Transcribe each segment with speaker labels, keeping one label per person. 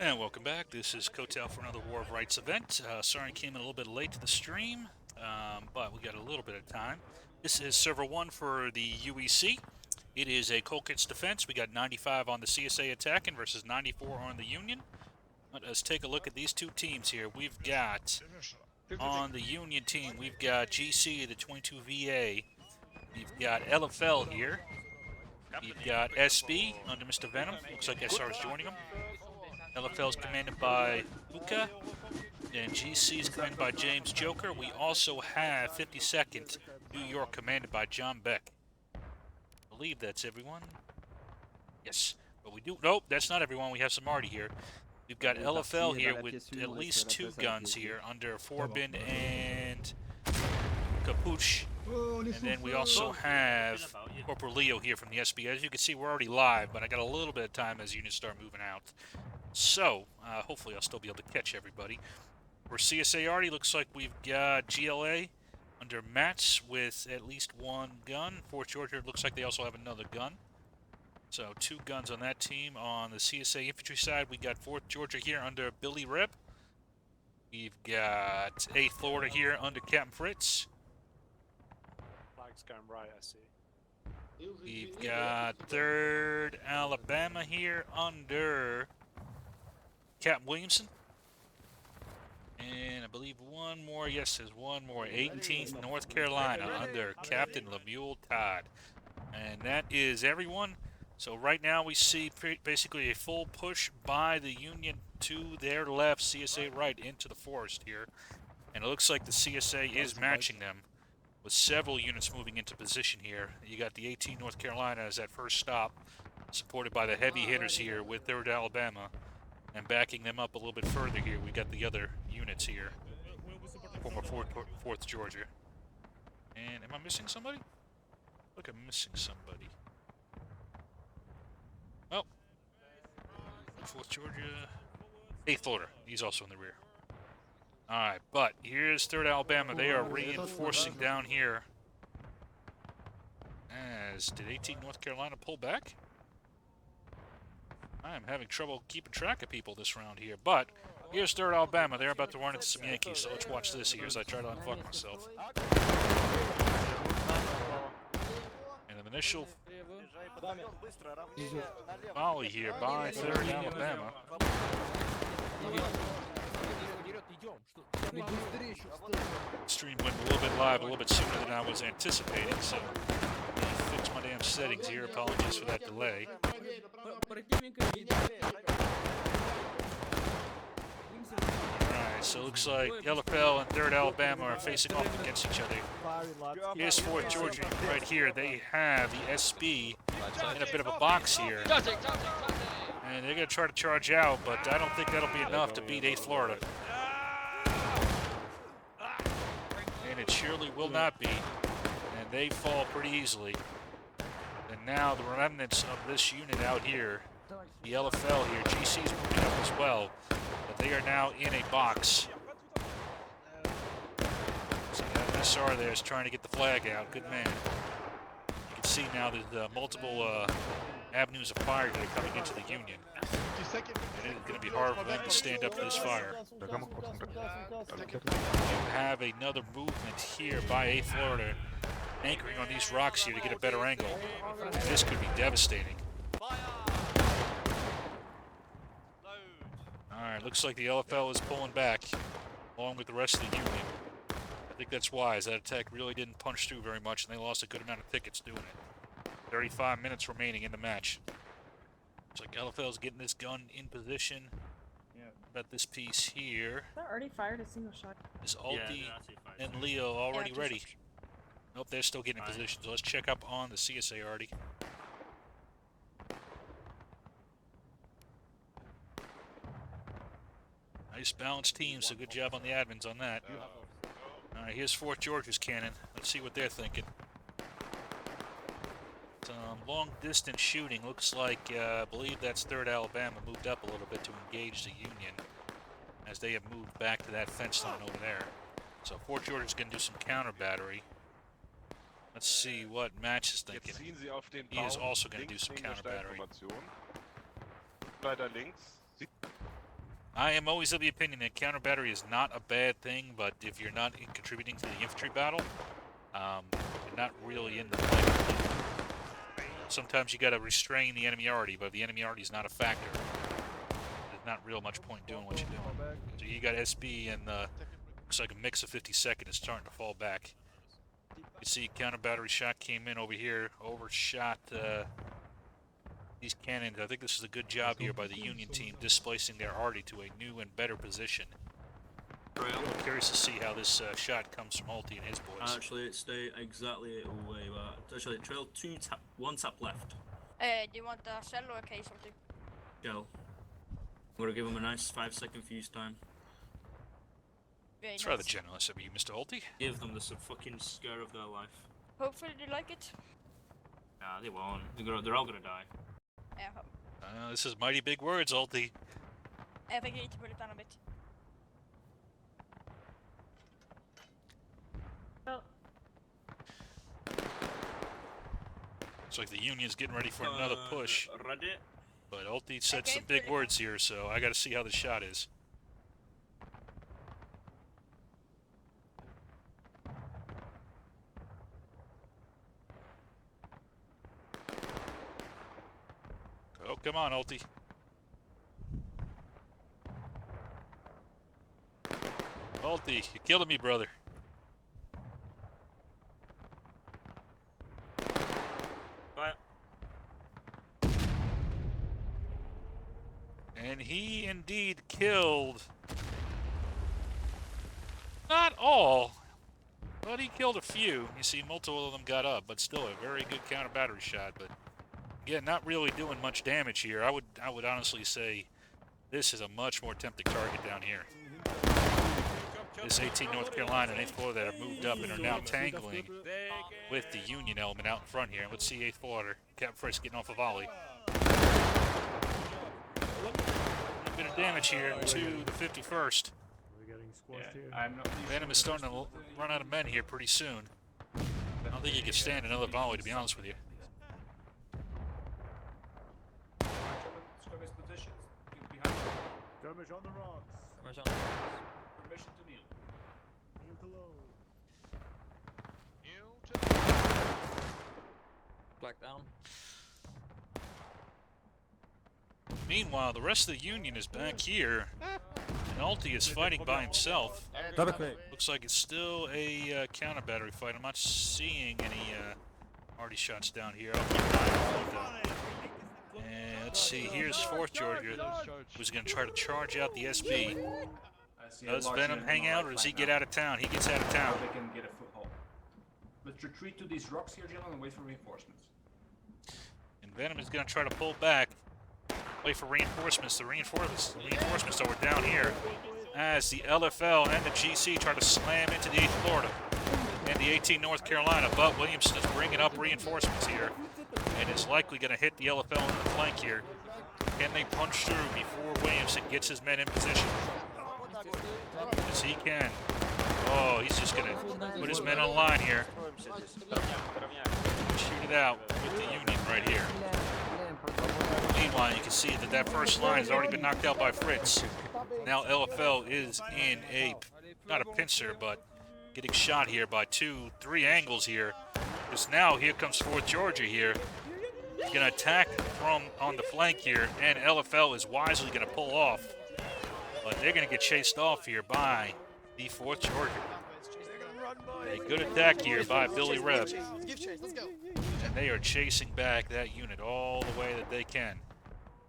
Speaker 1: And welcome back. This is Kotel for another War of Rights event. Sorry I came in a little bit late to the stream, but we got a little bit of time. This is Server 1 for the UEC. It is a Colquitt's defense. We got 95 on the CSA attacking versus 94 on the Union. Let us take a look at these two teams here. We've got, on the Union team, we've got GC, the 22 VA. We've got LFL here. We've got SB under Mr. Venom. Looks like SR is joining him. LFL is commanded by Uka, and GC is commanded by James Joker. We also have 52nd New York commanded by John Beck. I believe that's everyone. Yes, but we do. Nope, that's not everyone. We have some Marty here. We've got LFL here with at least 2 guns here under Forbin and Capuch. And then we also have Corporal Leo here from the SB. As you can see, we're already live, but I got a little bit of time as units start moving out. So, hopefully I'll still be able to catch everybody. For CSA Arty, looks like we've got GLA under Mats with at least 1 gun. Fort Georgia looks like they also have another gun. So 2 guns on that team. On the CSA Infantry side, we got 4th Georgia here under Billy Reb. We've got 8th Florida here under Captain Fritz.
Speaker 2: Flag's going right, I see.
Speaker 1: We've got 3rd Alabama here under Captain Williamson. And I believe one more, yes, there's one more. 18th North Carolina under Captain Lemuel Todd. And that is everyone. So right now we see basically a full push by the Union to their left, CSA right into the forest here. And it looks like the CSA is matching them with several units moving into position here. You got the 18th North Carolina as that first stop, supported by the heavy hitters here with 3rd Alabama. And backing them up a little bit further here, we got the other units here. Former 4th Georgia. And am I missing somebody? Look, I'm missing somebody. Oh. 4th Georgia. 8th Florida. He's also in the rear. Alright, but here's 3rd Alabama. They are reinforcing down here. As did 18th North Carolina pull back? I am having trouble keeping track of people this round here, but here's 3rd Alabama. They're about to run into some Yankees, so let's watch this here as I try to unfuck myself. And an initial volley here by 3rd Alabama. Stream went a little bit live, a little bit sooner than I was anticipating, so let me fix my damn settings here. Apologies for that delay. Alright, so it looks like LFL and 3rd Alabama are facing off against each other. Here's 4th Georgia right here. They have the SB in a bit of a box here. And they're going to try to charge out, but I don't think that'll be enough to beat 8th Florida. And it surely will not be. And they fall pretty easily. And now the remnants of this unit out here, the LFL here, GC's moving up as well, but they are now in a box. So that SR there is trying to get the flag out. Good man. You can see now there's multiple avenues of fire that are coming into the Union. And it's going to be hard for them to stand up to this fire. You have another movement here by 8th Florida, anchoring on these rocks here to get a better angle. And this could be devastating. Alright, looks like the LFL is pulling back, along with the rest of the Union. I think that's wise. That attack really didn't punch through very much, and they lost a good amount of tickets doing it. 35 minutes remaining in the match. Looks like LFL is getting this gun in position. Yeah. About this piece here.
Speaker 3: They're already fired a single shot.
Speaker 1: Is Alti and Leo already ready? Nope, they're still getting in position. So let's check up on the CSA already. Nice balanced team, so good job on the admins on that. Alright, here's 4th Georgia's cannon. Let's see what they're thinking. Some long distance shooting. Looks like, I believe that's 3rd Alabama moved up a little bit to engage the Union as they have moved back to that fence line over there. So 4th Georgia's going to do some counter battery. Let's see what Match is thinking. He is also going to do some counter battery. I am always of the opinion that counter battery is not a bad thing, but if you're not contributing to the infantry battle, you're not really in the fight. Sometimes you got to restrain the enemy arty, but if the enemy arty is not a factor, there's not real much point doing what you're doing. So you got SB and looks like a mix of 52nd is starting to fall back. You see counter battery shot came in over here, overshot these cannons. I think this is a good job here by the Union team, displacing their arty to a new and better position. I'm curious to see how this shot comes from Holty and his boys.
Speaker 3: Actually, it stay exactly away. Actually, trail one tap left.
Speaker 4: Do you want a shell or a casualty?
Speaker 3: Shell. I'm gonna give him a nice 5-second fuse time.
Speaker 4: Very
Speaker 1: It's
Speaker 4: nice.
Speaker 1: rather generous of you, Mr. Holty.
Speaker 3: Give them the fucking scare of their life.
Speaker 4: Hopefully they like it.
Speaker 3: Nah, they won't. They're all gonna die.
Speaker 4: I hope.
Speaker 1: This is mighty big words, Holty.
Speaker 4: I think you need to put it down a bit.
Speaker 1: Looks like the Union's getting ready for another push.
Speaker 3: Ready?
Speaker 1: But Holty said
Speaker 4: Okay,
Speaker 1: some big
Speaker 4: pretty
Speaker 1: words here, so I gotta see how the shot is. Oh, come on, Holty. Holty, you're killing me, brother.
Speaker 3: Fire.
Speaker 1: And he indeed killed not all, but he killed a few. You see, multiple of them got up, but still a very good counter battery shot. But again, not really doing much damage here. I would honestly say this is a much more tempting target down here. This 18 North Carolina and 8th Florida that have moved up and are now tangling with the Union element out in front here. Let's see 8th Florida. Captain Fritz getting off a volley. A bit of damage here to the 51st. Venom is starting to run out of men here pretty soon. I don't think he could stand another volley, to be honest with you.
Speaker 5: Skirmish on the rocks.
Speaker 2: Permission to kneel.
Speaker 5: Kneel to low.
Speaker 6: Black down.
Speaker 1: Meanwhile, the rest of the Union is back here. And Holty is fighting by himself. Looks like it's still a counter battery fight. I'm not seeing any arty shots down here. I'll keep an eye on them. And let's see, here's 4th Georgia, who's going to try to charge out the SB. Does Venom hang out, or does he get out of town? He gets out of town.
Speaker 7: They can get a foothold. Let's retreat to these rocks here, gentlemen, and wait for reinforcements.
Speaker 1: And Venom is going to try to pull back. Wait for reinforcements. The reinforcements are down here as the LFL and the GC try to slam into the 8th Florida and the 18 North Carolina. But Williamson is bringing up reinforcements here and is likely going to hit the LFL in the flank here. Can they punch through before Williamson gets his men in position? Yes, he can. Oh, he's just going to put his men on the line here. Shoot it out with the Union right here. Meanwhile, you can see that that first line has already been knocked out by Fritz. Now LFL is in a, not a pincer, but getting shot here by 2-3 angles here. Because now here comes 4th Georgia here. He's going to attack from on the flank here, and LFL is wisely going to pull off. But they're going to get chased off here by the 4th Georgia. A good attack here by Billy Reb. And they are chasing back that unit all the way that they can.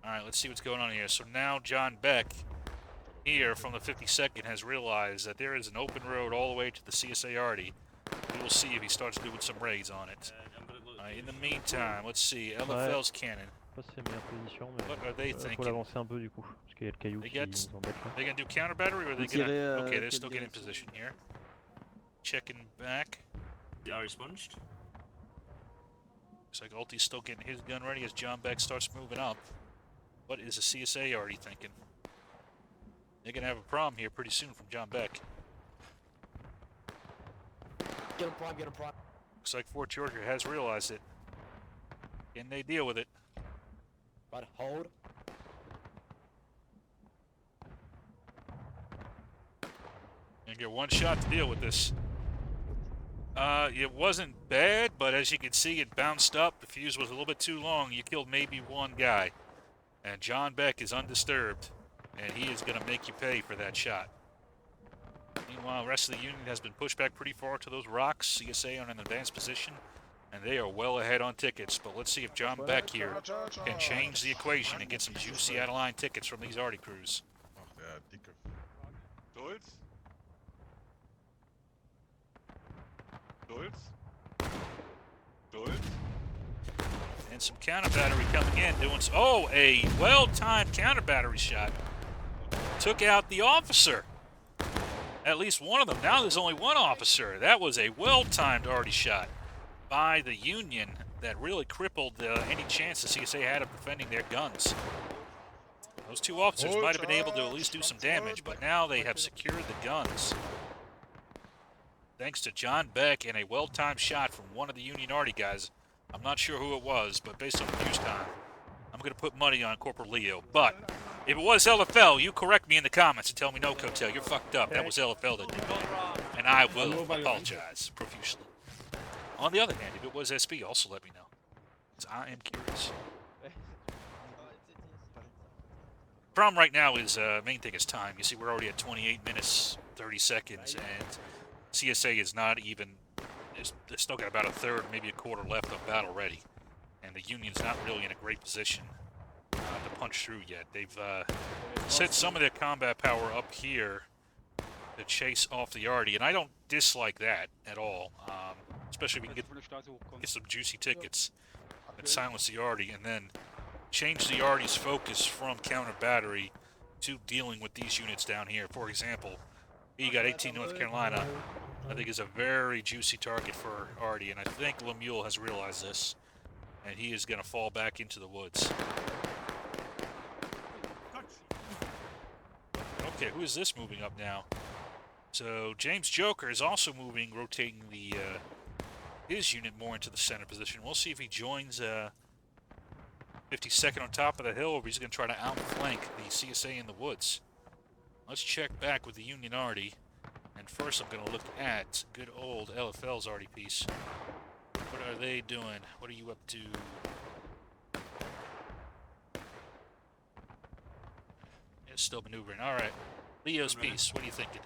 Speaker 1: All right, let's see what's going on here. So now John Beck here from the 52nd has realized that there is an open road all the way to the CSA arty. We will see if he starts doing some raids on it. In the meantime, let's see, LFL's cannon. What are they thinking? They gonna do counter battery, or are they gonna? Okay, they're still getting in position here. Checking back.
Speaker 3: They are sponged.
Speaker 1: Looks like Holty's still getting his gun ready as John Beck starts moving up. What is the CSA already thinking? They're gonna have a problem here pretty soon from John Beck.
Speaker 6: Get him prime, get him prime.
Speaker 1: Looks like 4th Georgia has realized it. Can they deal with it?
Speaker 6: Right, hold.
Speaker 1: You get one shot to deal with this. It wasn't bad, but as you can see, it bounced up. The fuse was a little bit too long. You killed maybe one guy. And John Beck is undisturbed, and he is going to make you pay for that shot. Meanwhile, the rest of the Union has been pushed back pretty far to those rocks. CSA on an advanced position, and they are well ahead on tickets. But let's see if John Beck here can change the equation and get some juicy out-of-line tickets from these Artie crews.
Speaker 8: Ach, der dicke.
Speaker 9: Schulz? Schulz? Schulz?
Speaker 1: And some counter battery coming in, doing a well-timed counter battery shot. Took out the officer. At least one of them. Now there's only one officer. That was a well-timed Artie shot by the Union that really crippled any chance the CSA had of defending their guns. Those two officers might have been able to at least do some damage, but now they have secured the guns. Thanks to John Beck and a well-timed shot from one of the Union Artie guys. I'm not sure who it was, but based on the fuse time, I'm going to put money on Corporal Leo. But if it was LFL, you correct me in the comments and tell me, no, Cotel, you're fucked up. That was LFL that did that. And I will apologize profusely. On the other hand, if it was SB, also let me know. Because I am curious. Problem right now is, main thing is time. You see, we're already at 28 minutes, 30 seconds, and CSA is not even... They've still got about a third, maybe a quarter left of battle ready. And the Union's not really in a great position to punch through yet. They've set some of their combat power up here to chase off the Artie, and I don't dislike that at all. Especially if we can get some juicy tickets and silence the Artie, and then change the Artie's focus from counter battery to dealing with these units down here. For example, you got 18 North Carolina. I think is a very juicy target for Artie, and I think Lemuel has realized this, and he is going to fall back into the woods. Okay, who is this moving up now? So James Joker is also moving, rotating the his unit more into the center position. We'll see if he joins 52nd on top of the hill, or if he's going to try to outflank the CSA in the woods. Let's check back with the Union Artie. And first I'm going to look at good old LFL's Artie piece. What are they doing? What are you up to? It's still maneuvering. Alright. Leo's piece. What are you thinking?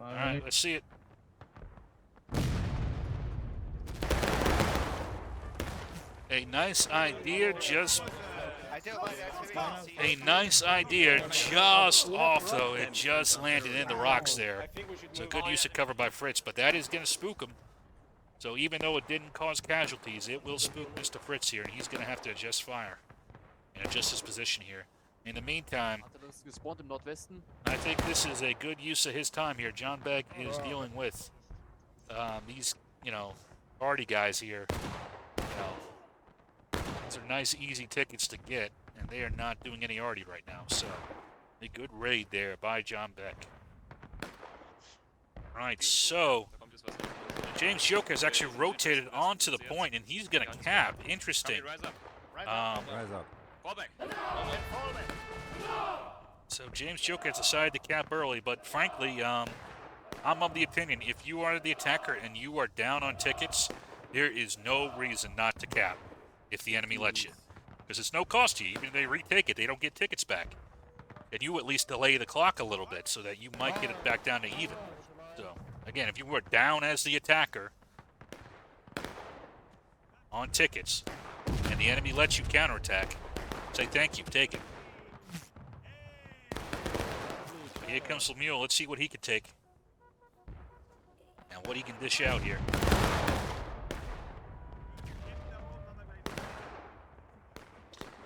Speaker 1: Alright, let's see it. A nice idea, just off though. It just landed in the rocks there. So good use of cover by Fritz, but that is going to spook him. So even though it didn't cause casualties, it will spook Mr. Fritz here, and he's going to have to adjust fire and adjust his position here. In the meantime, I think this is a good use of his time here. John Beck is dealing with these, Artie guys here. These are nice, easy tickets to get, and they are not doing any Artie right now. So, a good raid there by John Beck. All right, so James Joker has actually rotated onto the point, and he's going to cap. Interesting.
Speaker 8: Rise up.
Speaker 1: So James Joker has decided to cap early, but frankly, I'm of the opinion if you are the attacker and you are down on tickets, there is no reason not to cap if the enemy lets you. Because it's no cost to you. Even if they retake it, they don't get tickets back. And you at least delay the clock a little bit so that you might get it back down to even. So, again, if you were down as the attacker on tickets and the enemy lets you counterattack, say thank you, take it. Here comes Lemuel. Let's see what he can take. And what he can dish out here.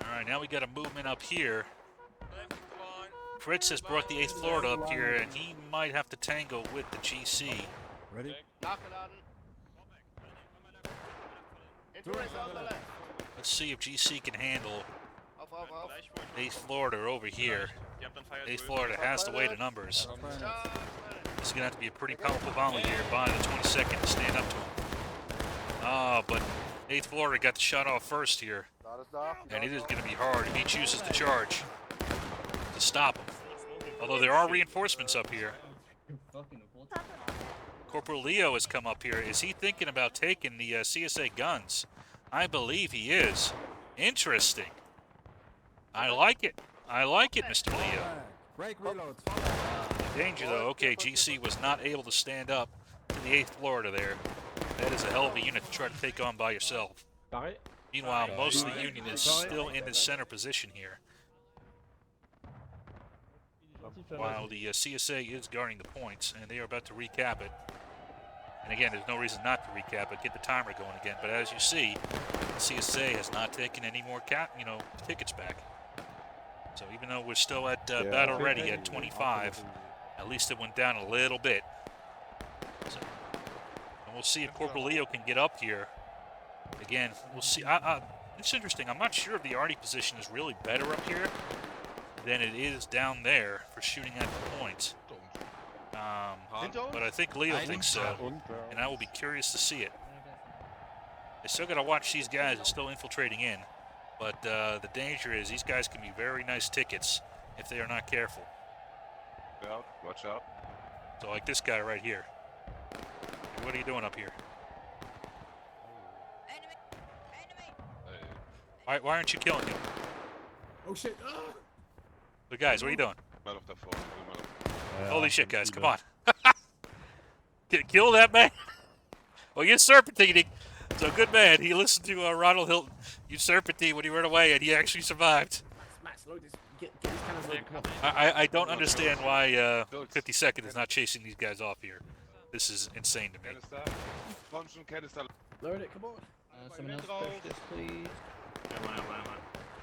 Speaker 1: Alright, now we got a movement up here. Fritz has brought the 8th Florida up here, and he might have to tango with the GC.
Speaker 8: Ready?
Speaker 1: Let's see if GC can handle 8th Florida over here. 8th Florida has the weight of numbers. This is going to have to be a pretty powerful volley here by the 22nd to stand up to him. But 8th Florida got the shot off first here. And it is going to be hard if he chooses to charge to stop him. Although there are reinforcements up here.
Speaker 7: Fucking
Speaker 4: What's happening?
Speaker 1: Corporal Leo has come up here. Is he thinking about taking the CSA guns? I believe he is. Interesting. I like it. I like it, Mr. Leo.
Speaker 8: Break reloads.
Speaker 1: Danger, though. Okay, GC was not able to stand up to the 8th Florida there. That is a hell of a unit to try to take on by yourself.
Speaker 6: Pareil.
Speaker 1: Meanwhile, most of the Union is still in the center position here, while the CSA is guarding the points, and they are about to recap it. And again, there's no reason not to recap it, get the timer going again. But as you see, the CSA has not taken any more tickets back. So even though we're still at battle ready at 25, at least it went down a little bit. So, and we'll see if Corporal Leo can get up here. Again, we'll see. It's interesting. I'm not sure if the arty position is really better up here than it is down there for shooting at the points. But I think Leo thinks so, and I will be curious to see it. They still got to watch these guys are still infiltrating in, but the danger is these guys can be very nice tickets if they are not careful.
Speaker 9: Watch out.
Speaker 1: So like this guy right here. What are you doing up here?
Speaker 4: Enemy! Enemy!
Speaker 9: Hey,
Speaker 1: Why aren't you killing him?
Speaker 5: Oh shit! Ah!
Speaker 1: But guys, what are you doing?
Speaker 9: man of the phone.
Speaker 1: Holy shit, guys, come on. Kill that man. Well, you're serpentining. So good man. He listened to Ronald Hilton. You serpentine when he ran away, and he actually survived.
Speaker 5: Max, load this. Get these cannons loaded. Come on.
Speaker 1: I don't understand why 52nd is not chasing these guys off here. This is insane to me.
Speaker 9: Canister. Function canister.
Speaker 5: Load it. Come on.
Speaker 7: Someone else push this, please.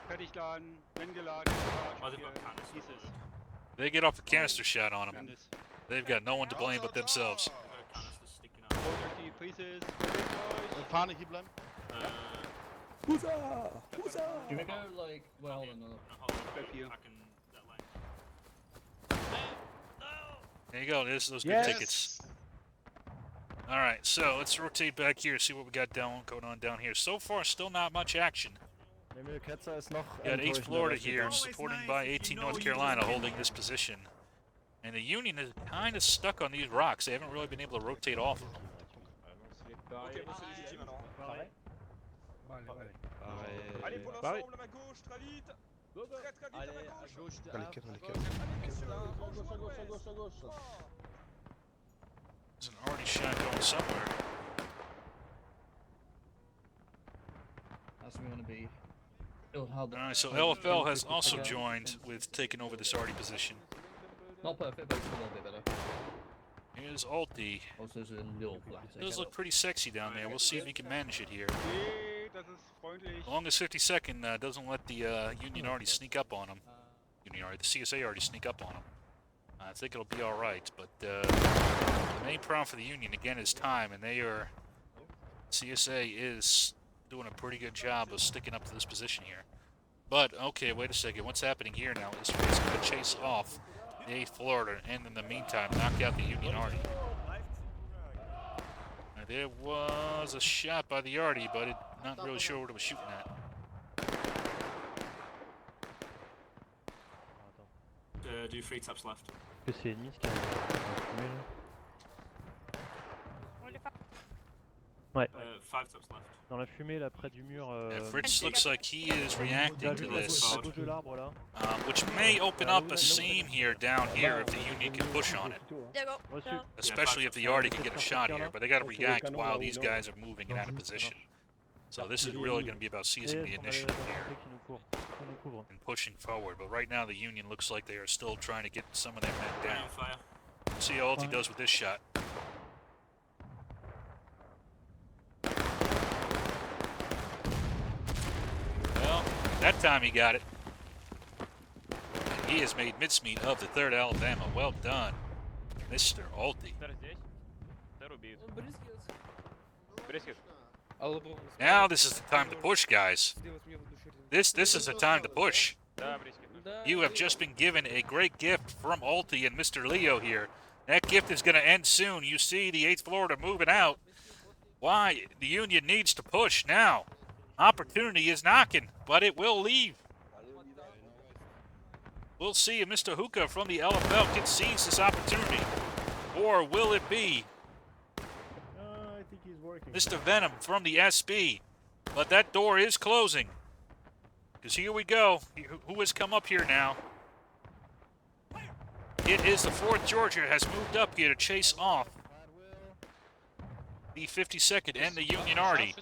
Speaker 2: Fertig laden, wenn geladen. Pieces.
Speaker 1: They get off a canister shot on them. They've got no one to blame but themselves.
Speaker 2: Die Pieces.
Speaker 6: Fahne hier bleiben.
Speaker 7: Can we go like, well, hold on, no.
Speaker 1: There you go. There's those good tickets. All right, so let's rotate back here, see what we got going on down here. So far, still not much action. We got 8th Florida here, supported by 18 North Carolina, holding this position. And the Union is kind of stuck on these rocks. They haven't really been able to rotate off of them. There's an already shot going somewhere.
Speaker 7: That's where we want to be.
Speaker 1: Alright, so LFL has also joined with taking over this arty position.
Speaker 7: Not perfect, but it's a little bit better.
Speaker 1: Here's Alti.
Speaker 7: Also, there's a little black.
Speaker 1: It does look pretty sexy down there. We'll see if he can manage it here.
Speaker 2: Das ist freundlich.
Speaker 1: As long as 52nd doesn't let the Union already sneak up on him. The CSA already sneak up on him. I think it'll be alright, but the main problem for the Union, again, is time, and CSA is doing a pretty good job of sticking up to this position here. But, okay, wait a second. What's happening here now is it's going to chase off the 8th Florida, and in the meantime, knock out the Union arty. Now, there was a shot by the arty, but not really sure what it was shooting at.
Speaker 3: Do 3 taps left.
Speaker 4: Holy fuck.
Speaker 3: 5 taps left.
Speaker 10: Dans la fumée là près du mur.
Speaker 1: Fritz looks like he is reacting to this,
Speaker 10: À gauche de l'arbre là.
Speaker 1: which may open up a seam here down here if the Union can push on it.
Speaker 4: There you go.
Speaker 10: Reçu.
Speaker 1: Especially if the arty can get a shot here, but they got to react while these guys are moving and out of position. So this is really going to be about seizing the initiative here and pushing forward. But right now the Union looks like they are still trying to get some of their men down.
Speaker 3: Fire.
Speaker 1: See how Alti does with this shot. Well, that time he got it. And he has made mincemeat of the 3rd Alabama. Well done, Mr. Alti. Now this is the time to push, guys. This is the time to push. You have just been given a great gift from Alti and Mr. Leo here. That gift is going to end soon. You see the 8th Florida moving out. Why? The Union needs to push now. Opportunity is knocking, but it will leave. We'll see if Mr. Hookah from the LFL can seize this opportunity. Or will it be
Speaker 10: I think he's working.
Speaker 1: Mr. Venom from the SB? But that door is closing. Because here we go. Who has come up here now? It is the 4th Georgia has moved up here to chase off the 52nd and the Union Arty.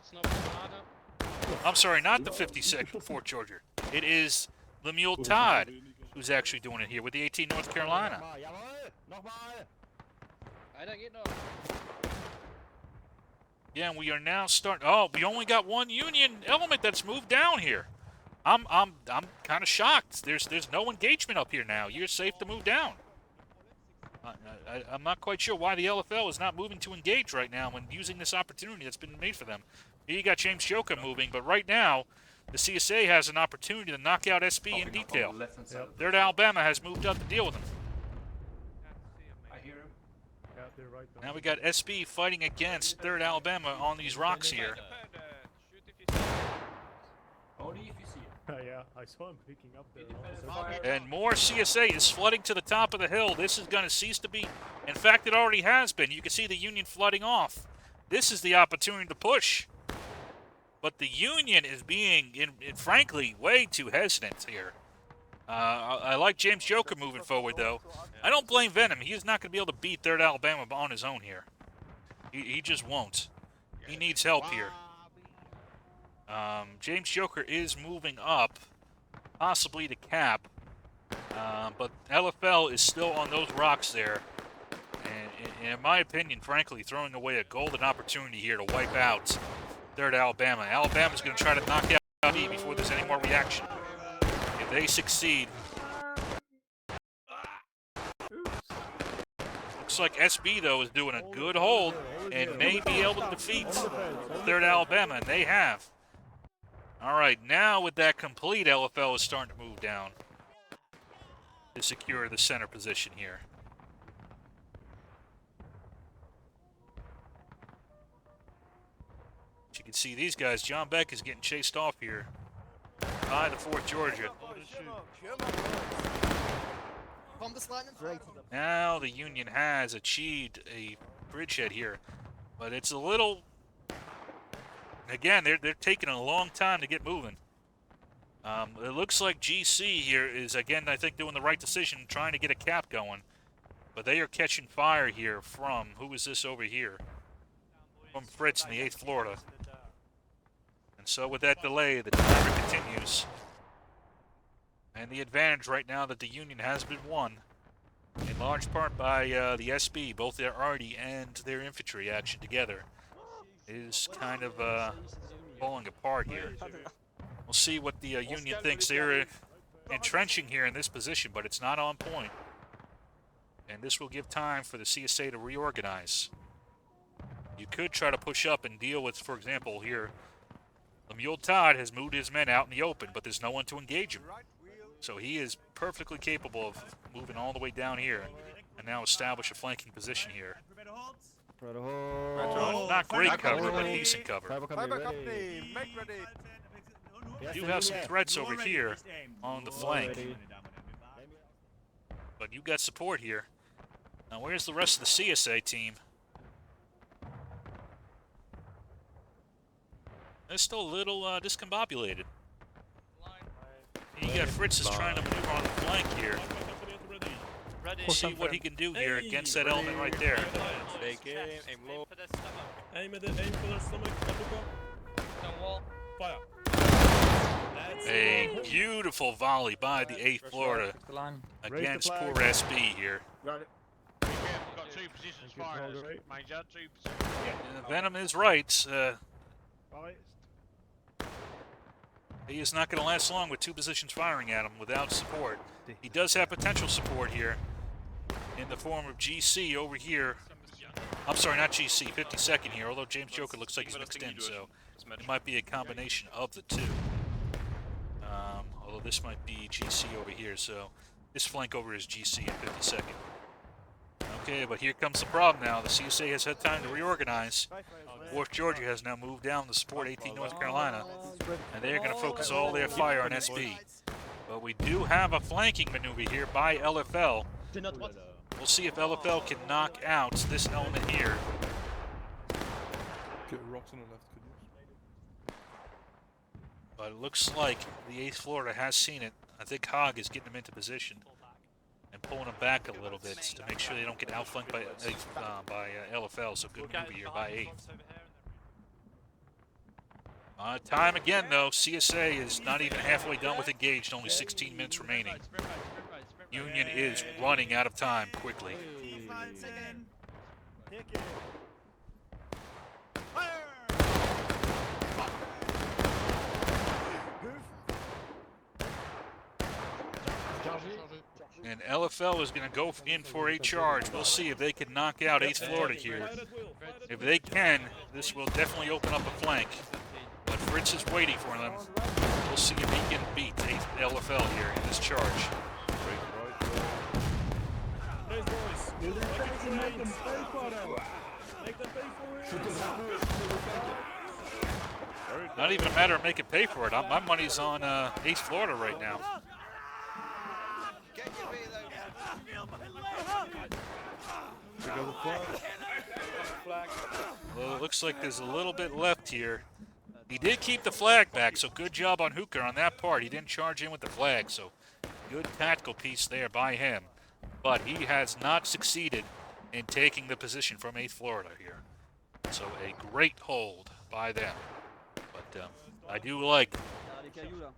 Speaker 1: I'm sorry, not the 52nd 4th Georgia. It is the Mule Todd who's actually doing it here with the 18 North Carolina. Yeah, and we are now starting. Oh, we only got one Union element that's moved down here. I'm kind of shocked. There's no engagement up here now. You're safe to move down. I'm not quite sure why the LFL is not moving to engage right now when using this opportunity that's been made for them. Here you got James Joka moving, but right now the CSA has an opportunity to knock out SB in detail. 3rd Alabama has moved up to deal with them.
Speaker 7: I hear him.
Speaker 10: Yeah, they're right there.
Speaker 1: Now we got SB fighting against 3rd Alabama on these rocks here.
Speaker 7: Only if you see him.
Speaker 10: Yeah, I saw him picking up there.
Speaker 1: And more CSA is flooding to the top of the hill. This is going to cease to be. In fact, it already has been. You can see the Union flooding off. This is the opportunity to push. But the Union is being, frankly, way too hesitant here. I like James Joker moving forward, though. I don't blame Venom. He is not going to be able to beat 3rd Alabama on his own here. He just won't. He needs help here. James Joker is moving up, possibly to cap. But LFL is still on those rocks there. And in my opinion, frankly, throwing away a golden opportunity here to wipe out 3rd Alabama. Alabama's going to try to knock out E before there's any more reaction. If they succeed. Looks like SB, though, is doing a good hold and may be able to defeat 3rd Alabama, and they have. All right, now with that complete, LFL is starting to move down to secure the center position here. As you can see, these guys, John Beck is getting chased off here by the 4th Georgia. Now the Union has achieved a bridgehead here, but it's a little... Again, they're taking a long time to get moving. It looks like GC here is, again, I think doing the right decision, trying to get a cap going. But they are catching fire here from, who is this over here? From Fritz in the 8th Florida. And so with that delay, the timer continues. And the advantage right now that the Union has been won, in large part by the SB, both their arty and their infantry action together, is kind of falling apart here. We'll see what the Union thinks. They're entrenching here in this position, but it's not on point. And this will give time for the CSA to reorganize. You could try to push up and deal with, for example, here, the Mule Todd has moved his men out in the open, but there's no one to engage him. So he is perfectly capable of moving all the way down here and now establish a flanking position here. Not great cover, but decent cover. You have some threats over here on the flank. But you got support here. Now where's the rest of the CSA team? They're still a little discombobulated. You got Fritz is trying to maneuver on the flank here. We'll see what he can do here against that element right there. A beautiful volley by the 8th Florida against poor SB here.
Speaker 5: Got it.
Speaker 6: Got 2 positions firing, Major. 2 positions.
Speaker 1: Venom is right. He is not going to last long with 2 positions firing at him without support. He does have potential support here in the form of GC over here. I'm sorry, not GC, 52nd here, although James Joker looks like he's mixed in, so it might be a combination of the 2. Although this might be GC over here, so this flank over is GC at 52nd. Okay, but here comes the problem now. The CSA has had time to reorganize. 4th Georgia has now moved down to support 18 North Carolina, and they're going to focus all their fire on SB. But we do have a flanking maneuver here by LFL. We'll see if LFL can knock out this element here.
Speaker 8: Get rocks on the left, could you?
Speaker 1: But it looks like the 8th Florida has seen it. I think Hogg is getting them into position and pulling them back a little bit to make sure they don't get outflanked by LFL. So good maneuver here by 8th. Time again, though. CSA is not even halfway done with engaged. Only 16 minutes remaining. Union is running out of time quickly. And LFL is going to go in for a charge. We'll see if they can knock out 8th Florida here. If they can, this will definitely open up a flank. But Fritz is waiting for them. We'll see if he can beat 8th LFL here in this charge. Not even a matter of making pay for it. My money's on 8th Florida right now. Well, it looks like there's a little bit left here. He did keep the flag back, so good job on Hooker on that part. He didn't charge in with the flag, so good tactical piece there by him. But he has not succeeded in taking the position from 8th Florida here. So a great hold by them. But I do like,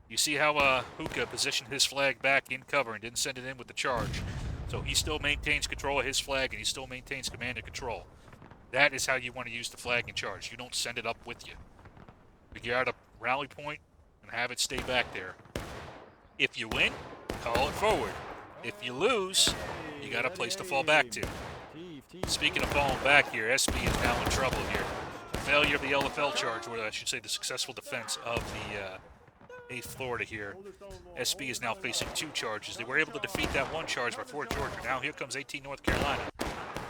Speaker 1: you see how Hooker positioned his flag back in cover and didn't send it in with the charge. So he still maintains control of his flag and he still maintains command and control. That is how you want to use the flag in charge. You don't send it up with you. Figure out a rally point and have it stay back there. If you win, call it forward. If you lose, you got a place to fall back to. Speaking of falling back here, SB is now in trouble here. Failure of the LFL charge, or I should say the successful defense of the 8th Florida here. SB is now facing 2 charges. They were able to defeat that 1 charge by Fort Georgia. Now here comes 18 North Carolina.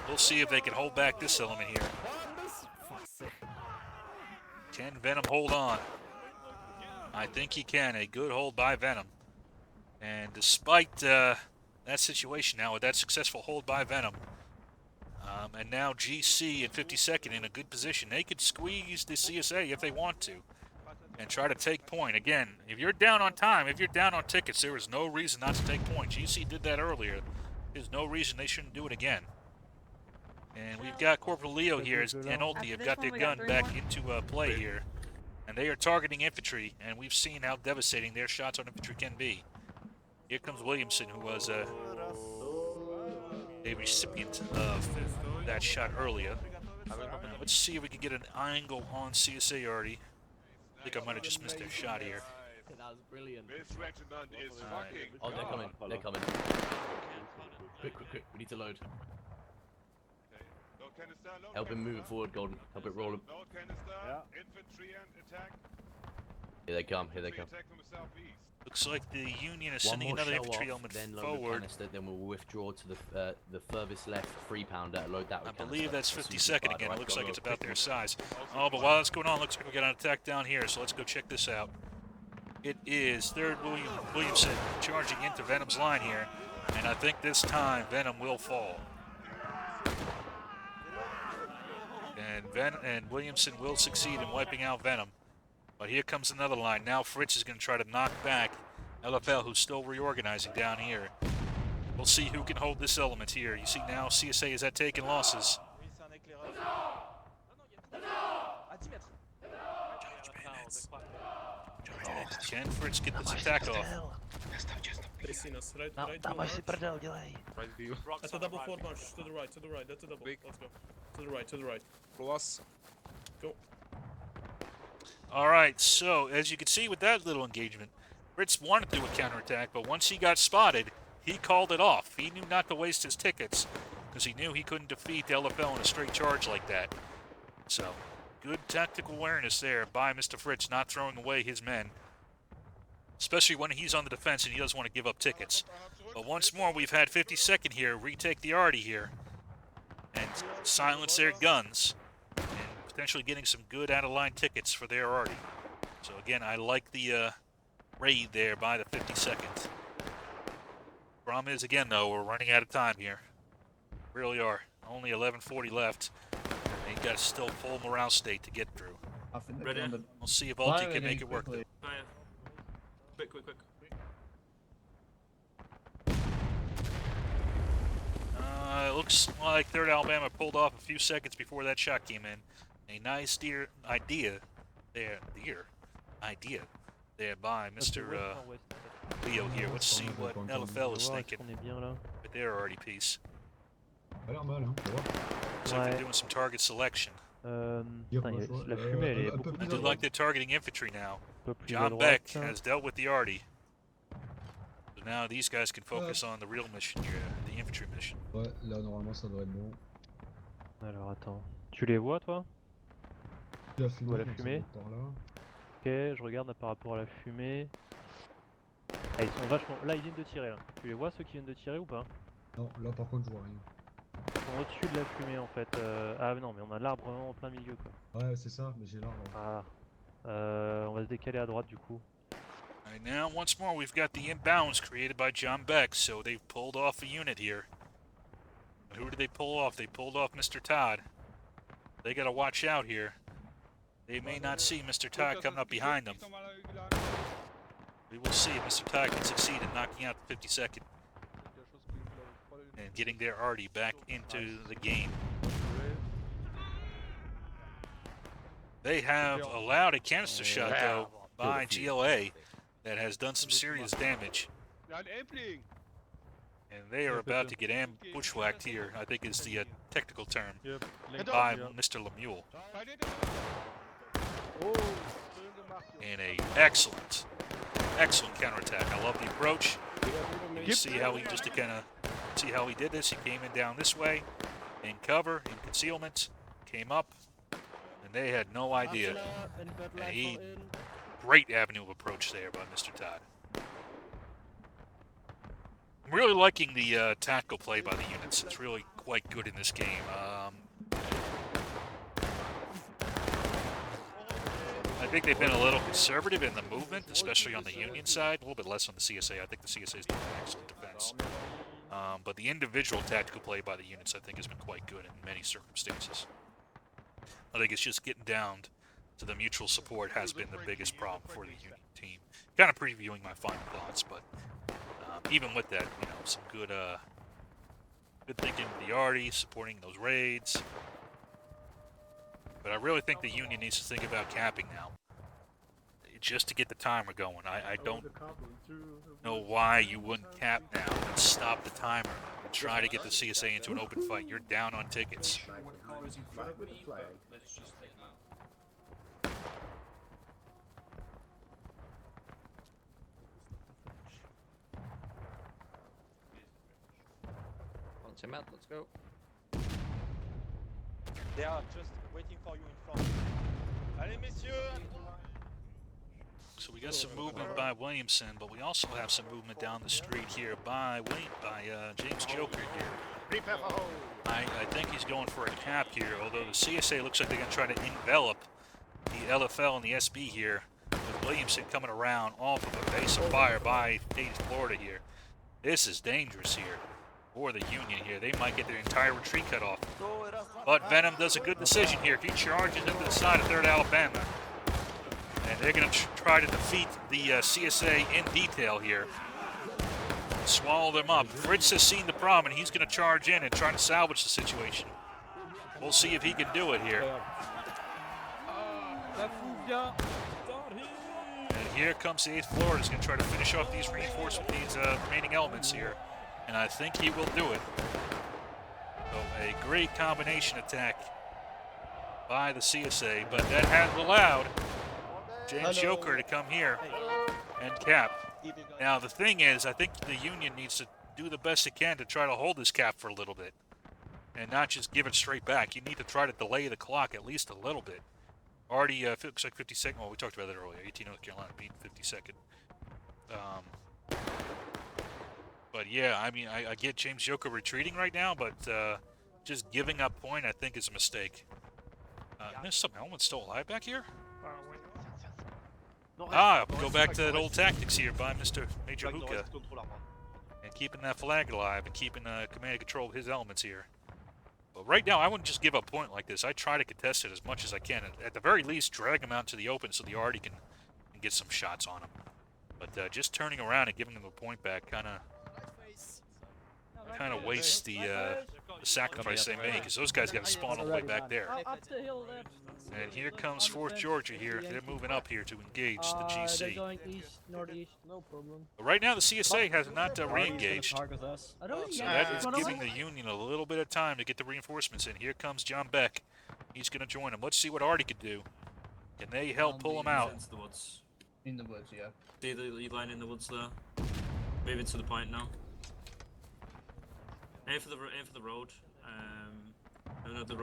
Speaker 1: We'll see if they can hold back this element here. Can Venom hold on? I think he can. A good hold by Venom. And despite that situation now, with that successful hold by Venom, and now GC and 52nd in a good position, they could squeeze the CSA if they want to and try to take point. Again, if you're down on time, if you're down on tickets, there is no reason not to take point. GC did that earlier. There's no reason they shouldn't do it again. And we've got Corporal Leo here and Ulti have got their gun back into play here. And they are targeting infantry, and we've seen how devastating their shots on infantry can be. Here comes Williamson, who was a recipient of that shot earlier. Let's see if we can get an angle on CSA already. I think I might have just missed their shot here.
Speaker 5: That was brilliant.
Speaker 9: Oh,
Speaker 5: they're coming. They're coming. Quick. We need to load. Help him move it forward, Golden. Help it roll him.
Speaker 9: Infantry and attack.
Speaker 5: Here they come.
Speaker 1: Looks like the Union is sending another infantry element forward.
Speaker 5: Then we'll withdraw to the furthest left 3-pounder. Load that.
Speaker 1: I believe that's 52nd again. It looks like it's about their size. Oh, but while that's going on, looks like we got an attack down here. So let's go check this out. It is 3rd Williamson charging into Venom's line here, and I think this time Venom will fall. And Williamson will succeed in wiping out Venom. But here comes another line. Now Fritz is going to try to knock back LFL, who's still reorganizing down here. We'll see who can hold this element here. You see now CSA is at taking losses. Can Fritz get this attack off?
Speaker 10: Давай си предел, делай. That's a double forward march. To the right. That's a double. Let's go. To the right.
Speaker 9: Plus.
Speaker 10: Go.
Speaker 1: All right, so as you can see with that little engagement, Fritz wanted to do a counterattack, but once he got spotted, he called it off. He knew not to waste his tickets because he knew he couldn't defeat the LFL in a straight charge like that. So, good tactical awareness there by Mr. Fritz, not throwing away his men, especially when he's on the defense and he doesn't want to give up tickets. But once more, we've had 52nd here retake the Artie here and silence their guns, and potentially getting some good out-of-line tickets for their Artie. So again, I like the raid there by the 52nd. Problem is, again, though, we're running out of time here. Really are. Only 11:40 left. And you got still full morale state to get through.
Speaker 3: Ready?
Speaker 1: We'll see if Ulti can make it work, though.
Speaker 3: Fire. Quick.
Speaker 1: It looks like 3rd Alabama pulled off a few seconds before that shot came in. A nice idea there by Mr. Leo here. Let's see what LFL is thinking. But they're already peace. Looks like they're doing some target selection.
Speaker 4: La fumée, elle est beaucoup
Speaker 1: I
Speaker 4: plus
Speaker 1: do like they're targeting infantry now. John Beck has dealt with the Arty. So now these guys can focus on the real mission here, the infantry mission.
Speaker 11: Ouais, là normalement ça devrait être bon.
Speaker 4: Alors attends, tu les vois toi?
Speaker 11: La fumée,
Speaker 4: Ou à la
Speaker 11: donc ça
Speaker 4: fumée?
Speaker 11: doit être par là.
Speaker 4: Ok, je regarde là, par rapport à la fumée. Ah, ils sont vachement... Là ils viennent de tirer là. Tu les vois ceux qui viennent de tirer ou pas?
Speaker 11: Non, là par contre je vois rien.
Speaker 4: Ils sont au-dessus de la fumée en fait. Ah non mais on a l'arbre vraiment en plein milieu quoi.
Speaker 11: Ouais c'est ça, mais j'ai l'arbre.
Speaker 4: Ah. On va se décaler à droite du coup.
Speaker 1: Right now, once more, we've got the inbounds created by John Beck, so they've pulled off a unit here. But who did they pull off? They pulled off Mr. Todd. They gotta watch out here. They may not see Mr. Todd coming up behind them. We will see if Mr. Todd can succeed in knocking out the 52nd and getting their Arty back into the game. They have allowed a canister shot, though, by GLA that has done some serious damage. And they are about to get bushwhacked here, I think is the technical term, by Mr. Lemuel. And a excellent counterattack. I love the approach. You see how he just see how he did this. He came in down this way, in cover, in concealment, came up, and they had no idea. And great avenue of approach there by Mr. Todd. I'm really liking the tactical play by the units. It's really quite good in this game. I think they've been a little conservative in the movement, especially on the Union side. A little bit less on the CSA. I think the CSA is doing an excellent defense. But the individual tactical play by the units, I think, has been quite good in many circumstances. I think it's just getting down to the mutual support has been the biggest problem for the Union team. Kind of previewing my final thoughts, but even with that, you know, some good thinking with the Arty, supporting those raids. But I really think the Union needs to think about capping now, just to get the timer going. I don't know why you wouldn't cap now and stop the timer and try to get the CSA into an open fight. You're down on tickets.
Speaker 5: Launch him out, let's go.
Speaker 6: They are just waiting for you in front. Allez, messieurs!
Speaker 1: So we got some movement by Williamson, but we also have some movement down the street here by James Joker here. I think he's going for a cap here, although the CSA looks like they're going to try to envelop the LFL and the SB here, with Williamson coming around off of a base of fire by Katy, Florida here. This is dangerous here for the Union here. They might get their entire retreat cut off. But Venom does a good decision here. He charges into the side of 3rd Alabama. And they're going to try to defeat the CSA in detail here. Swallow them up. Fritz has seen the problem, and he's going to charge in and try to salvage the situation. We'll see if he can do it here. And here comes the 8th Florida. He's going to try to finish off these reinforcements, these remaining elements here. And I think he will do it. So a great combination attack by the CSA, but that has allowed James Joker to come here and cap. Now the thing is, I think the Union needs to do the best it can to try to hold this cap for a little bit and not just give it straight back. You need to try to delay the clock at least a little bit. Already looks like 52nd. Well, we talked about that earlier. 18 North Carolina beat 52nd. But yeah, I mean, I get James Joker retreating right now, but just giving up point, I think, is a mistake. There's some elements still alive back here? Go back to that old tactics here by Mr. Major Hookah. And keeping that flag alive and keeping command and control of his elements here. But right now, I wouldn't just give up a point like this. I try to contest it as much as I can. At the very least, drag him out to the open so the Artie can get some shots on him. But just turning around and giving them a point back kind of wastes the sacrifice they make, because those guys got to spawn all the way back there. And here comes 4th Georgia here. They're moving up here to engage the GC.
Speaker 12: They're going east, northeast, no problem.
Speaker 1: But right now, the CSA has not re-engaged. So
Speaker 12: So
Speaker 1: that is giving the Union a little bit of time to get the reinforcements in. Here comes John Beck. He's going to join them. Let's see what Artie could do. Can they help pull him out?
Speaker 3: Into the woods.
Speaker 7: In the woods, yeah.
Speaker 3: See the lead line in the woods there. Moving to the point now. Aim for the road. No, the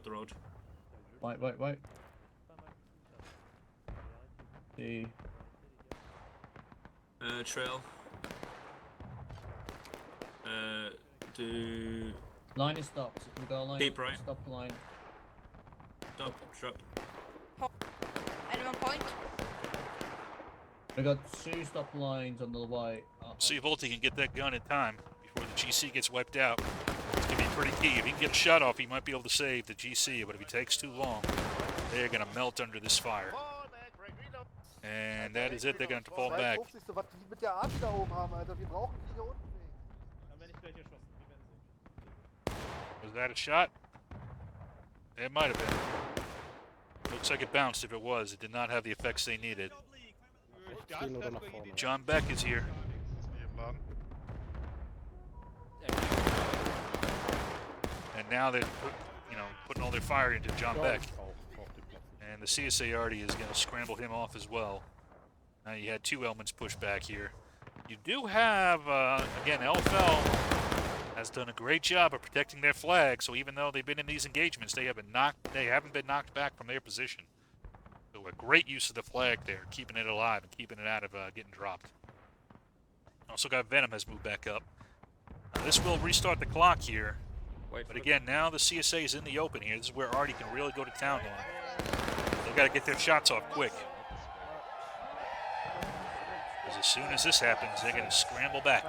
Speaker 3: road.
Speaker 7: Wait. The
Speaker 3: trail. Do
Speaker 7: line is stopped. We got a line.
Speaker 3: Keep right.
Speaker 7: Stop the line.
Speaker 3: Stop. Drop.
Speaker 12: Anyone point?
Speaker 7: We got 2 stop lines on the way.
Speaker 1: See if Volti can get that gun in time before the GC gets wiped out. It's going to be pretty key. If he can get a shot off, he might be able to save the GC, but if he takes too long, they're going to melt under this fire. And that is it. They're going to fall back. Was that a shot? It might have been. Looks like it bounced. If it was, it did not have the effects they needed. John Beck is here. And now they're putting all their fire into John Beck. And the CSA Artie is going to scramble him off as well. Now you had 2 elements pushed back here. You do have, again, LFL has done a great job of protecting their flag, so even though they've been in these engagements, they haven't been knocked back from their position. So a great use of the flag there, keeping it alive and keeping it out of getting dropped. Also got Venom has moved back up. This will restart the clock here. But again, now the CSA is in the open here. This is where Artie can really go to town on. They've got to get their shots off quick. Because as soon as this happens, they're going to scramble back.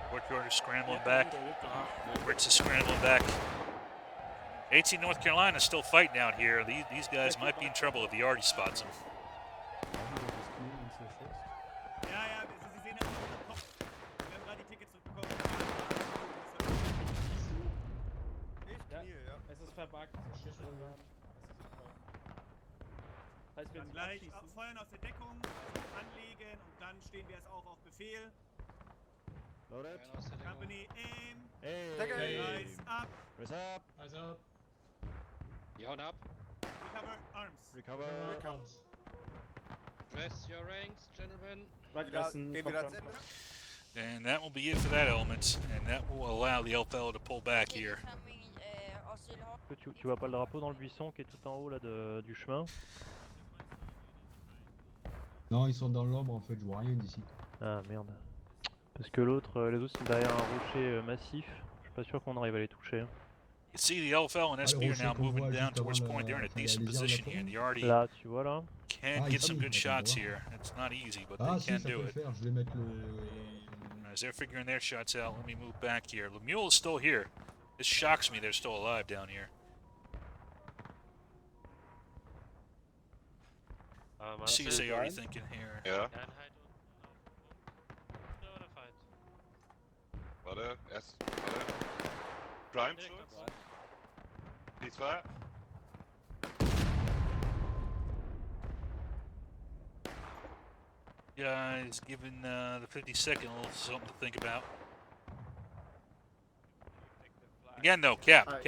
Speaker 1: Fort Georgia scrambling back. Ritz is scrambling back. 18 North Carolina is still fighting out here. These guys might be in trouble if the Artie spots them.
Speaker 6: Gleich abfeuern aus der Deckung, anlegen und dann stehen wir es auch auf Befehl. Company aim. Rise up.
Speaker 8: Rise up.
Speaker 6: Rise up. Die hauen ab. Recover arms.
Speaker 8: Recover.
Speaker 6: Dress your ranks, gentlemen.
Speaker 1: And that will be it for that element, and that will allow the LFL to pull back here.
Speaker 4: Tu vois pas le drapeau dans le buisson qui est tout en haut là du chemin?
Speaker 11: Non, ils sont dans l'ombre en fait, je vois rien d'ici.
Speaker 4: Ah merde. Parce que l'autre, les autres sont derrière un rocher massif. Je suis pas sûr qu'on arrive à les toucher.
Speaker 1: You see the LFL and SB are now moving down towards point. They're in a decent position here, and the Artie
Speaker 4: Là, tu vois là.
Speaker 1: can get some good shots here. It's not easy, but they can do it.
Speaker 11: Je vais mettre le...
Speaker 1: As they're figuring their shots out, let me move back here. Lemuel is still here. This shocks me they're still alive down here. CSA already thinking here.
Speaker 9: Ja. Warte, erst. Warte. Prime Schutz. Ceasefire.
Speaker 1: Guys, giving the 52nd a little something to think about. Again, though, cap.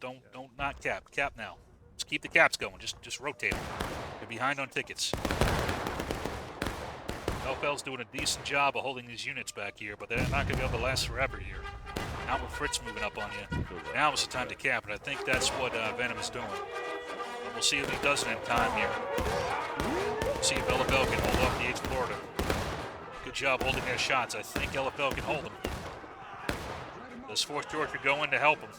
Speaker 1: Don't not cap. Cap now. Let's keep the caps going. Just rotate them. They're behind on tickets. LFL's doing a decent job of holding these units back here, but they're not going to be able to last forever here. Now with Fritz moving up on you, now is the time to cap, and I think that's what Venom is doing. And we'll see if he does it in time here. See if LFL can hold off the 8th Florida. Good job holding their shots. I think LFL can hold them. Does 4th Georgia go in to help them?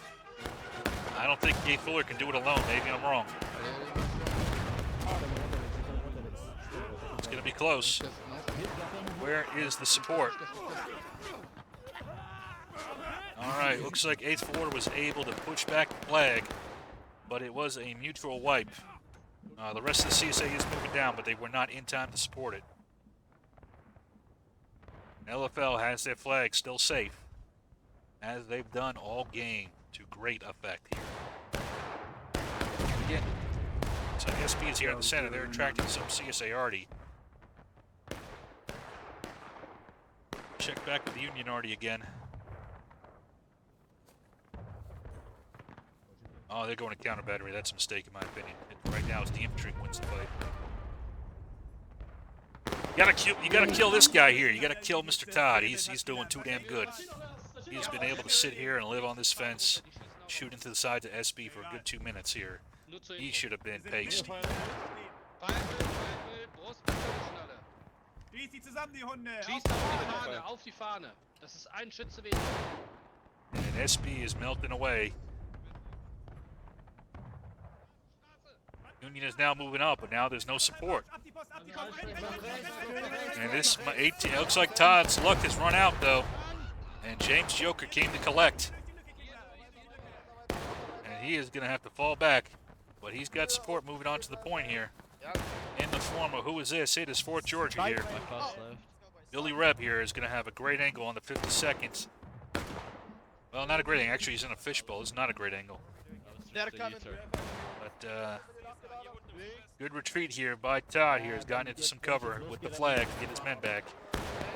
Speaker 1: I don't think Gabe Fuller can do it alone. Maybe I'm wrong. It's going to be close. Where is the support? All right, looks like 8th Florida was able to push back the flag, but it was a mutual wipe. The rest of the CSA is moving down, but they were not in time to support it. LFL has their flag still safe, as they've done all game to great effect here. Again, so SB is here in the center. They're attracting some CSA Arty. Check back with the Union Arty again. Oh, they're going to counter battery. That's a mistake in my opinion. Right now, it's the infantry wins the fight. You gotta kill this guy here. You gotta kill Mr. Todd. He's doing too damn good. He's been able to sit here and live on this fence, shoot into the sides of SB for a good 2 minutes here. He should have been paced.
Speaker 6: Schließt die zusammen, die Hunde!
Speaker 13: Schießt auf die Fahne, auf die Fahne. Das ist ein Schütze weniger.
Speaker 1: And SB is melting away. Union is now moving up, but now there's no support. And this 18 looks like Todd's luck has run out though. And James Joker came to collect. And he is going to have to fall back. But he's got support moving on to the point here. In the form of, who is this? It is Fort Georgia here. Billy Reb here is going to have a great angle on the 52nd. Well, not a great angle. Actually, he's in a fishbowl. It's not a great angle. But good retreat here by Todd here. Has gotten into some cover with the flag to get his men back.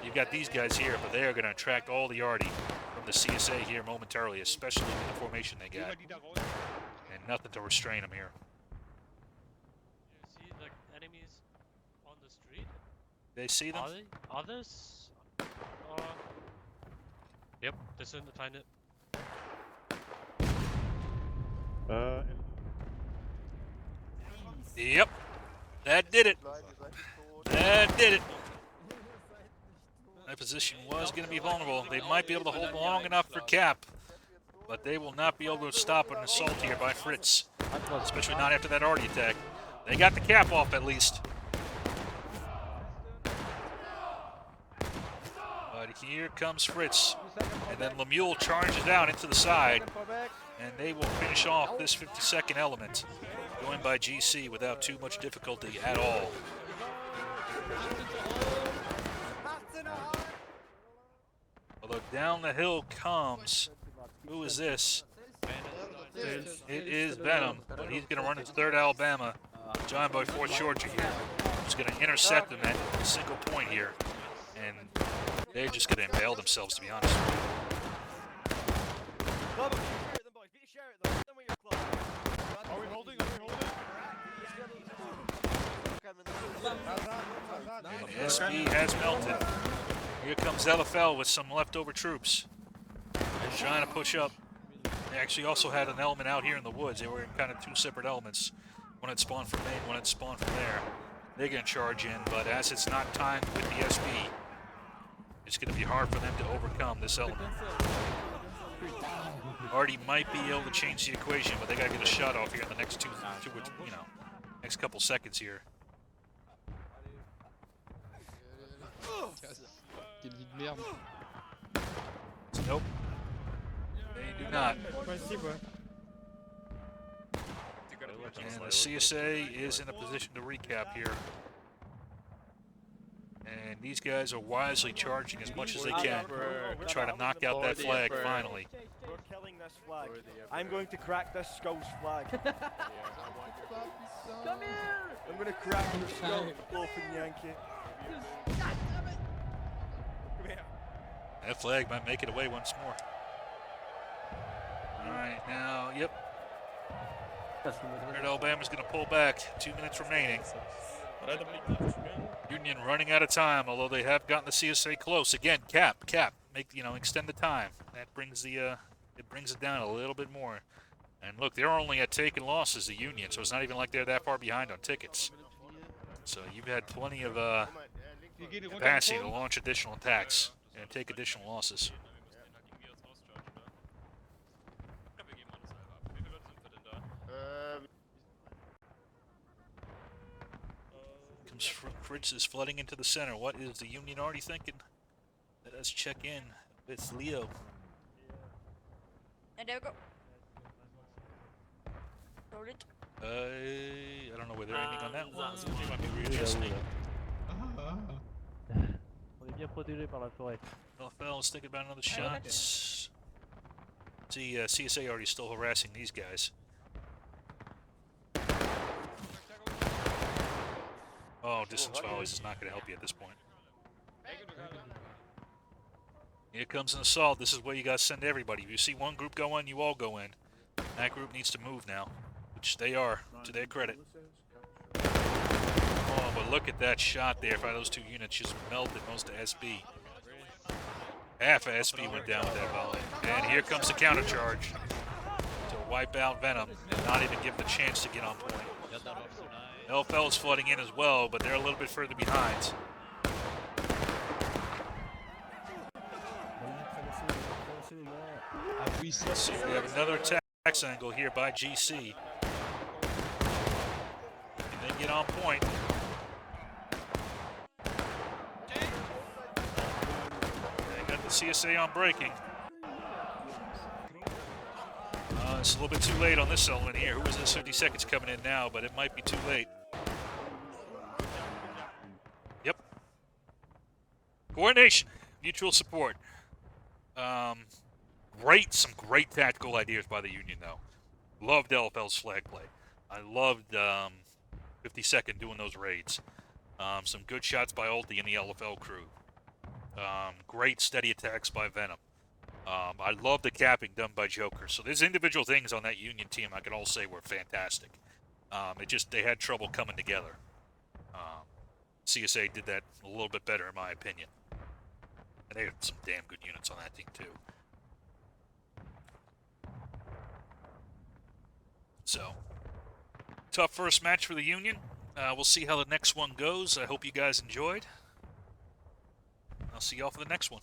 Speaker 1: You've got these guys here, but they are going to attract all the Arty from the CSA here momentarily, especially with the formation they got. And nothing to restrain them here.
Speaker 14: You see the enemies on the street?
Speaker 1: They see them?
Speaker 14: Are they? Others? Yep, they sind the Feinde.
Speaker 1: Yep. That did it. That did it. That position was going to be vulnerable. They might be able to hold long enough for Cap, but they will not be able to stop an assault here by Fritz, especially not after that Arty attack. They got the Cap off at least. But here comes Fritz, and then Lemuel charges down into the side, and they will finish off this 52nd element, going by GC without too much difficulty at all. Although down the hill comes, who is this? It is Venom, but he's going to run his 3rd Alabama, joined by 4th Georgia here. He's going to intercept them at a single point here, and they're just going to impale themselves, to be honest.
Speaker 6: Are we holding?
Speaker 1: And SB has melted. Here comes LFL with some leftover troops. They're trying to push up. They actually also had an element out here in the woods. They were in kind of 2 separate elements. One had spawned from Maine, one had spawned from there. They're going to charge in, but as it's not timed with the SB, it's going to be hard for them to overcome this element. Arty might be able to change the equation, but they got to get a shot off here in the next next couple seconds here. Nope. They do not. And the CSA is in a position to recap here. And these guys are wisely charging as much as they can to try to knock out that flag finally.
Speaker 6: We're killing this flag. I'm going to crack this skull's flag. Come here! I'm going to crack your skull, Dolphin Yankee.
Speaker 1: That flag might make it away once more. Alright, now, yep. Alabama's going to pull back. 2 minutes remaining. Union running out of time, although they have gotten the CSA close. Again, cap, extend the time. That brings it brings it down a little bit more. And look, they're only at taken losses, the Union, so it's not even like they're that far behind on tickets. So you've had plenty of capacity to launch additional attacks and take additional losses. comes Fritz is flooding into the center. What is the Union already thinking? Let us check in with Leo.
Speaker 12: And there we go. Load it.
Speaker 1: I don't know whether anything on that one.
Speaker 3: That's
Speaker 1: They might be
Speaker 4: Il est
Speaker 1: readjusting.
Speaker 4: là-haut, là. On est bien protégé par la forêt.
Speaker 1: LFL is thinking about another shot. See, CSA already still harassing these guys. Oh, distance volleys is not going to help you at this point. Here comes an assault. This is where you got to send everybody. If you see one group go in, you all go in. That group needs to move now, which they are, to their credit. Oh, but look at that shot there by those two units. Just melted most of SB. Half of SB went down with that volley. And here comes the counter charge to wipe out Venom and not even give them a chance to get on point. LFL is flooding in as well, but they're a little bit further behind. So we have another attack angle here by GC. And they get on point. They got the CSA on braking. It's a little bit too late on this element here. Who is this? 50 seconds coming in now, but it might be too late. Yep. Coordination, mutual support. Some great tactical ideas by the Union, though. Loved LFL's flag play. I loved 52nd doing those raids. Some good shots by Ulti and the LFL crew. Great steady attacks by Venom. I love the capping done by Joker. So there's individual things on that Union team I can all say were fantastic. They had trouble coming together. CSA did that a little bit better in my opinion. And they had some damn good units on that team too. So, tough first match for the Union. We'll see how the next one goes. I hope you guys enjoyed. I'll see y'all for the next one.